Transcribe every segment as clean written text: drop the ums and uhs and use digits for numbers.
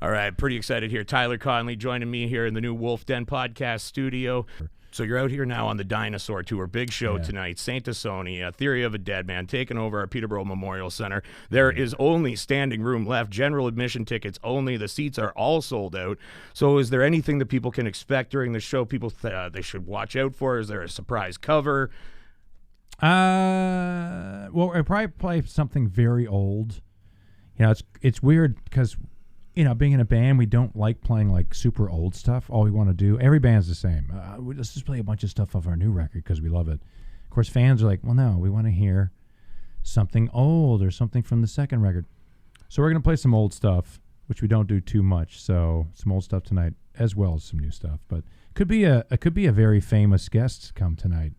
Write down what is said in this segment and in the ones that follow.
All right, pretty excited here. Tyler Connolly joining me here in the new Wolf Den podcast studio. So you're out here now on the Dinosaur Tour. Big show tonight. Saint Asoni, Theory of a Deadman, taking over our Peterborough Memorial Center. There is only standing room left. General admission tickets only. The seats are all sold out. So is there anything that people can expect during the show? People they should watch out for? Is there a surprise cover? Well, I probably play something very old. You know, it's weird because, you know, being in a band, we don't like playing like super old stuff. All we want to do, every band's the same. Let's just play a bunch of stuff off our new record because we love it. Of course, fans are like, well, no, we want to hear something old or something from the second record. So we're going to play some old stuff, which we don't do too much. So some old stuff tonight as well as some new stuff. But it could be a very famous guest come tonight.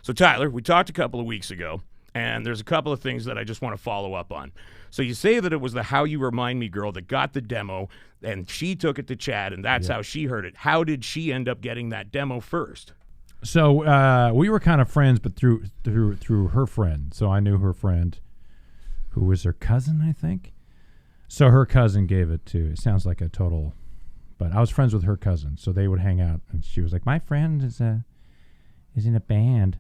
So Tyler, we talked a couple of weeks ago, and there's a couple of things that I just want to follow up on. So you say that it was the How You Remind Me girl that got the demo, and she took it to Chad, and that's how she heard it. How did she end up getting that demo first? So we were kind of friends, but through her friend. So I knew her friend, who was her cousin, I think. So her cousin gave it to. It sounds like a total, but I was friends with her cousin, so they would hang out, and she was like, "My friend is in a band."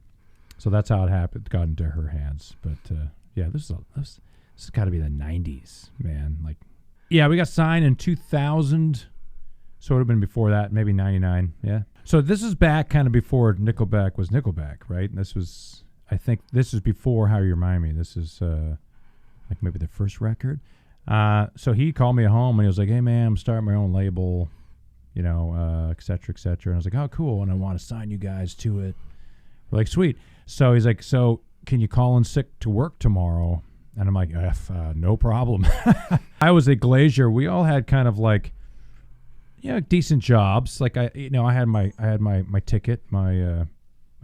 So that's how it happened. Got into her hands, but yeah, this has got to be the 90s, man. Like, yeah, we got signed in 2000. So it would have been before that, maybe 99. Yeah. So this is back kind of before Nickelback was Nickelback, right? And I think this is before How You Remind Me. This is like maybe the first record. So he called me at home and he was like, "Hey man, I'm starting my own label, you know, et cetera, et cetera." And I was like, "Oh, cool. And I want to sign you guys to it." We're like, "Sweet." So he's like, "So can you call in sick to work tomorrow?" And I'm like, no problem. I was a glazier. We all had kind of like, you know, decent jobs. Like I had my ticket, my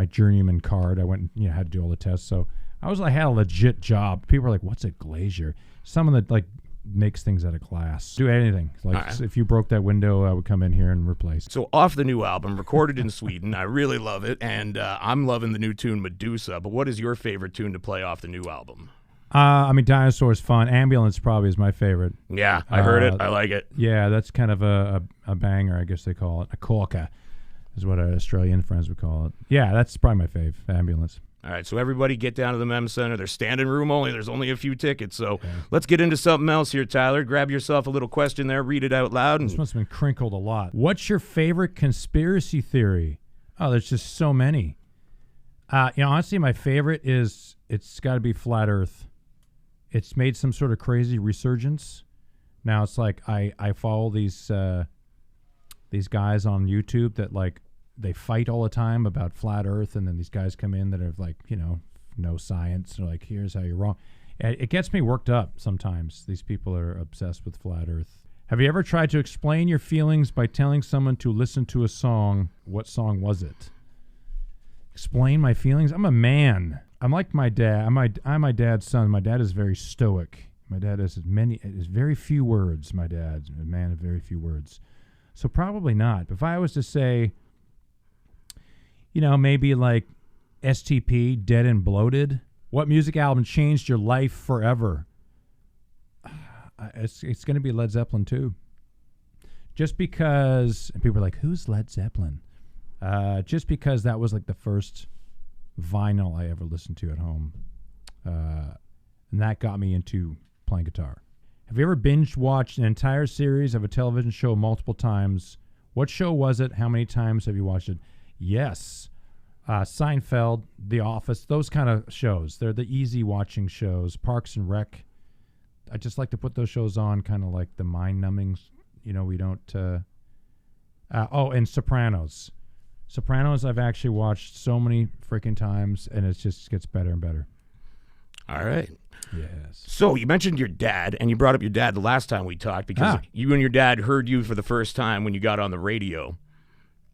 journeyman card. I went and, had to do all the tests. So I had a legit job. People were like, "What's a glazier?" Someone that like makes things out of glass. Do anything. Like if you broke that window, I would come in here and replace it. So off the new album, recorded in Sweden. I really love it, and I'm loving the new tune Medusa. But what is your favorite tune to play off the new album? I mean, Dinosaur is fun. Ambulance probably is my favorite. Yeah, I heard it. I like it. Yeah, that's kind of a banger, I guess they call it. A corker is what our Australian friends would call it. Yeah, that's probably my fave, Ambulance. All right, so everybody get down to the Mem Center. They're standing room only. There's only a few tickets. So let's get into something else here, Tyler. Grab yourself a little question there. Read it out loud. This must have been crinkled a lot. What's your favorite conspiracy theory? Oh, there's just so many. Honestly, my favorite is it's got to be Flat Earth. It's made some sort of crazy resurgence. Now it's like I follow these guys on YouTube that like they fight all the time about Flat Earth, and then these guys come in that are like, no science. They're like, here's how you're wrong. It gets me worked up sometimes. These people are obsessed with Flat Earth. Have you ever tried to explain your feelings by telling someone to listen to a song? What song was it? Explain my feelings? I'm a man. I'm like my dad. I'm my dad's son. My dad is very stoic. My dad has very few words. My dad's a man of very few words. So probably not. If I was to say, maybe like STP, Dead and Bloated, what music album changed your life forever? It's going to be Led Zeppelin too. Just because, and people are like, who's Led Zeppelin? Just because that was like the first vinyl I ever listened to at home. And that got me into playing guitar. Have you ever binge watched an entire series of a television show multiple times? What show was it? How many times have you watched it? Yes. Seinfeld, The Office, those kind of shows. They're the easy watching shows. Parks and Rec. I just like to put those shows on, kind of like the mind numbing. We don't. And Sopranos. Sopranos, I've actually watched so many freaking times, and it just gets better and better. All right. Yes. So you mentioned your dad, and you brought up your dad the last time we talked because you and your dad heard you for the first time when you got on the radio.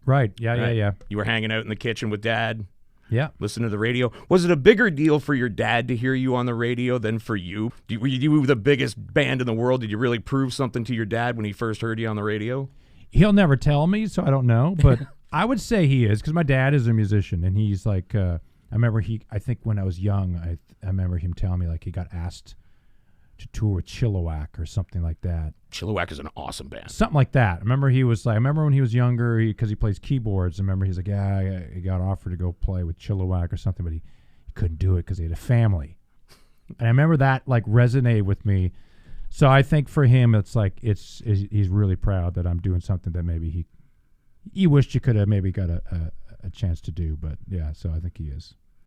Right. Yeah. You were hanging out in the kitchen with Dad. Yeah. Listening to the radio. Was it a bigger deal for your dad to hear you on the radio than for you? Were you the biggest band in the world? Did you really prove something to your dad when he first heard you on the radio? He'll never tell me, so I don't know, but I would say he is, because my dad is a musician, and he's like, I remember I think when I was young, I remember him telling me like he got asked to tour with Chilliwack or something like that. Chilliwack is an awesome band. Something like that. I remember when he was younger, because he plays keyboards. I remember he's like, yeah, he got offered to go play with Chilliwack or something, but he couldn't do it because he had a family. And I remember that like resonated with me. So I think for him, it's like he's really proud that I'm doing something that maybe he wished he could have maybe got a chance to do. But yeah, so I think he is.